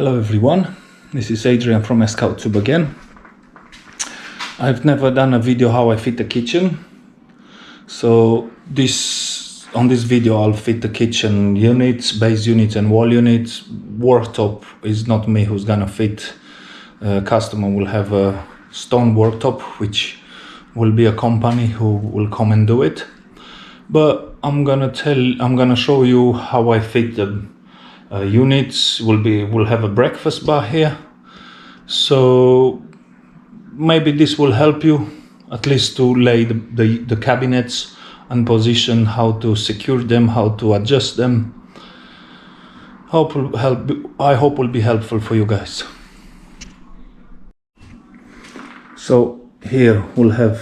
Hello everyone, this is Adrian from askhowtube again. I've never done a video how I fit the kitchen. So on this video I'll fit the kitchen units, base units and wall units. Worktop is not me who's gonna fit. Customer will have a stone worktop, which will be a company who will come and do it. But I'm gonna show you how I fit the units. We'll have a breakfast bar here, so maybe this will help you at least to lay the cabinets and position, how to secure them, how to adjust them. I hope will be helpful for you guys. So here we'll have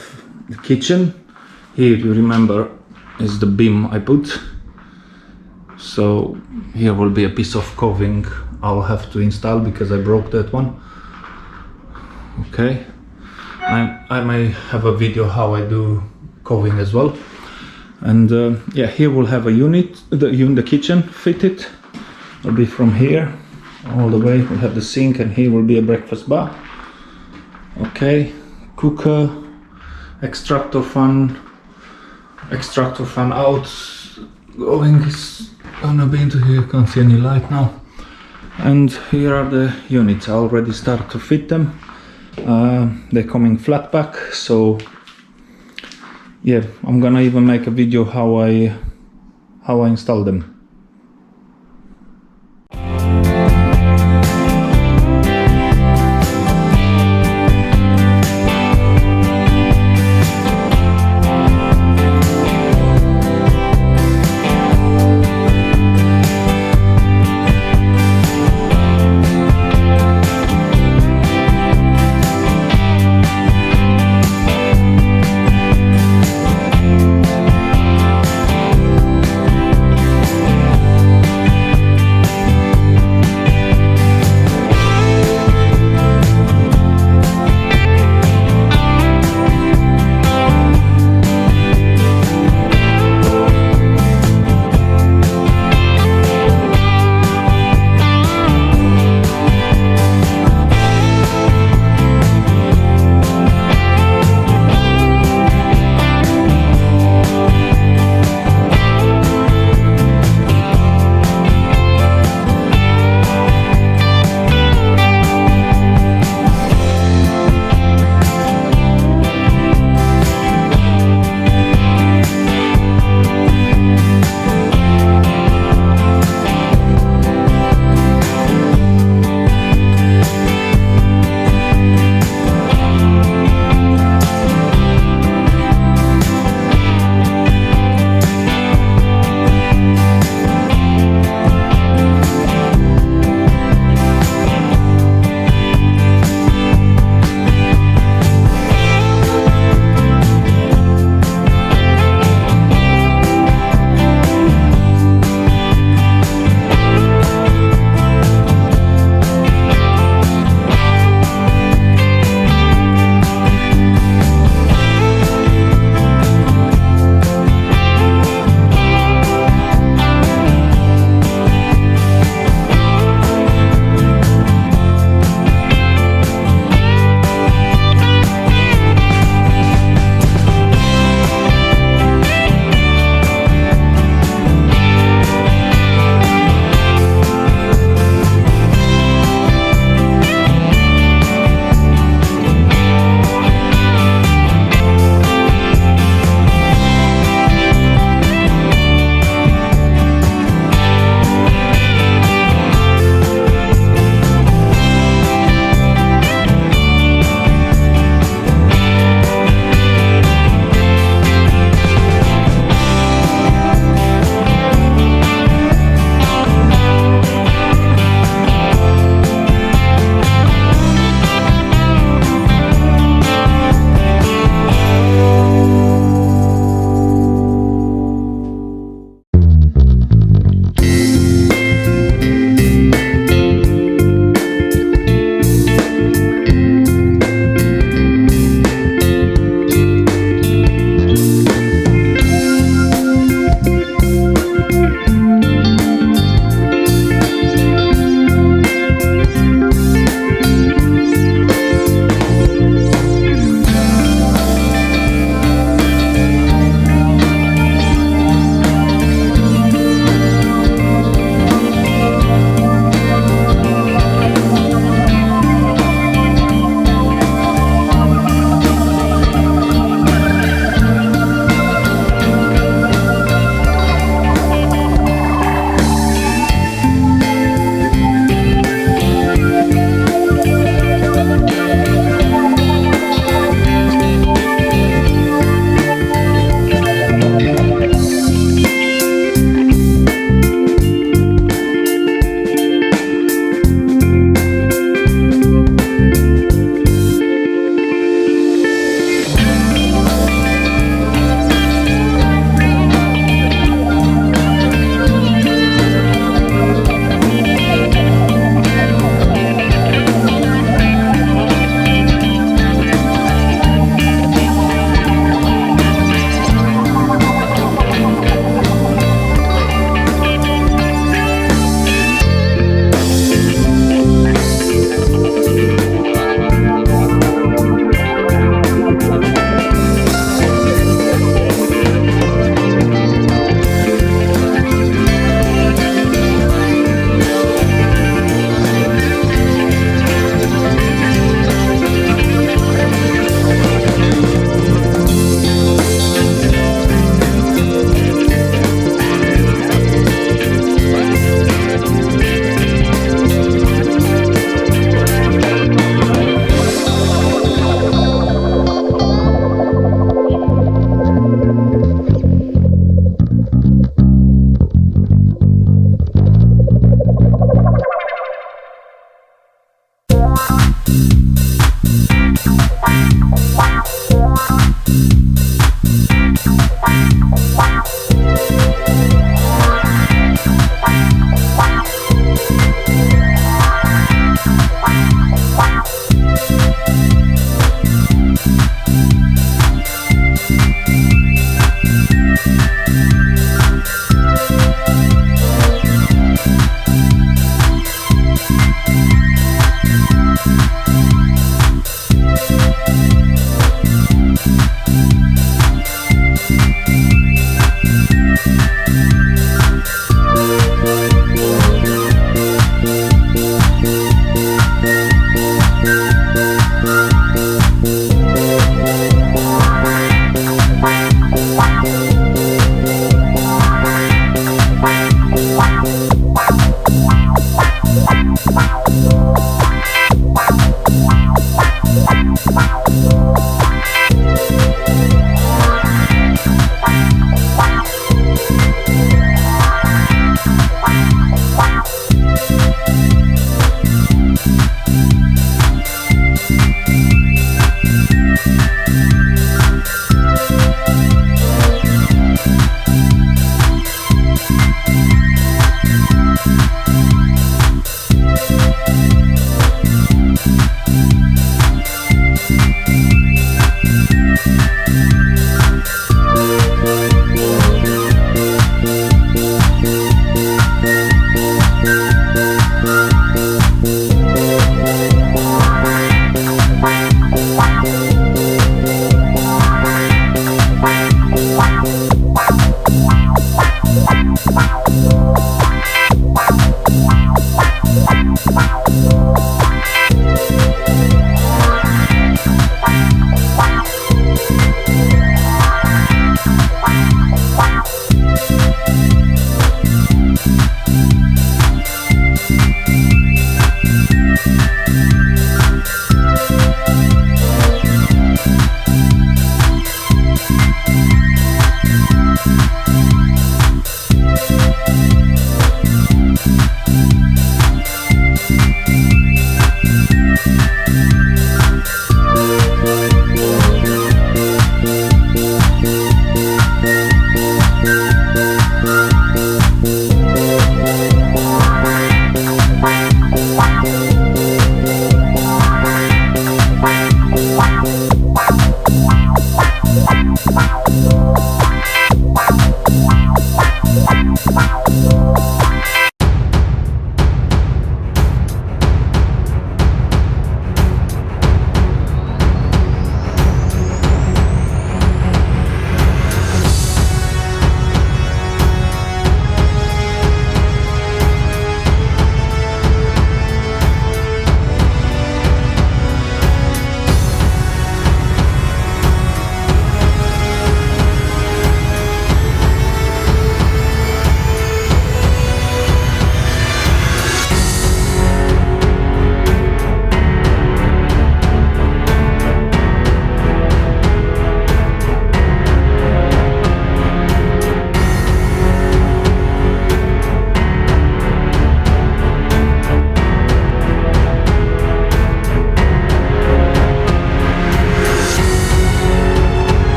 the kitchen. Here, you remember, is the beam I put. So here will be a piece of coving I'll have to install because I broke that one. Okay, I may have a video how I do coving as well. And yeah, here we'll have a unit, the kitchen fitted. It'll be from here all the way. We'll have the sink, and here will be a breakfast bar. Okay, cooker, extractor fan out, going is gonna be into here. Can't see any light now. And here are the units. I already started to fit them. They're coming flat pack, so yeah, I'm gonna even make a video how I install them.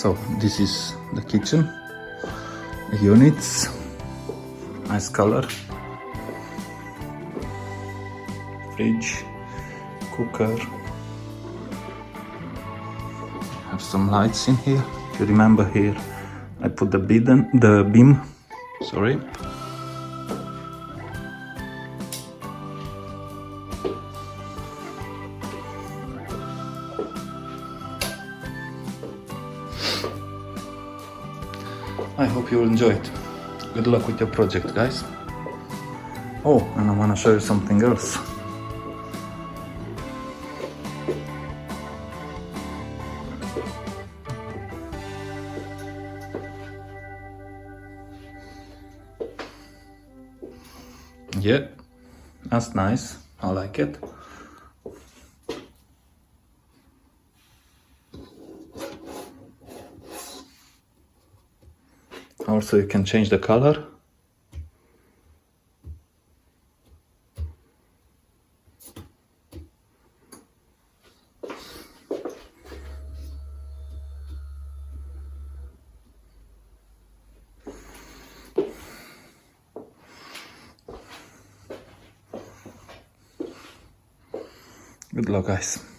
So this is the kitchen, the units, nice color, fridge, cooker, have some lights in here. If you remember here, I put the beam, sorry. I hope you will enjoy it. Good luck with your project, guys. Oh, and I want to show you something else. Yeah, that's nice. I like it. Also, you can change the color. Good luck, guys.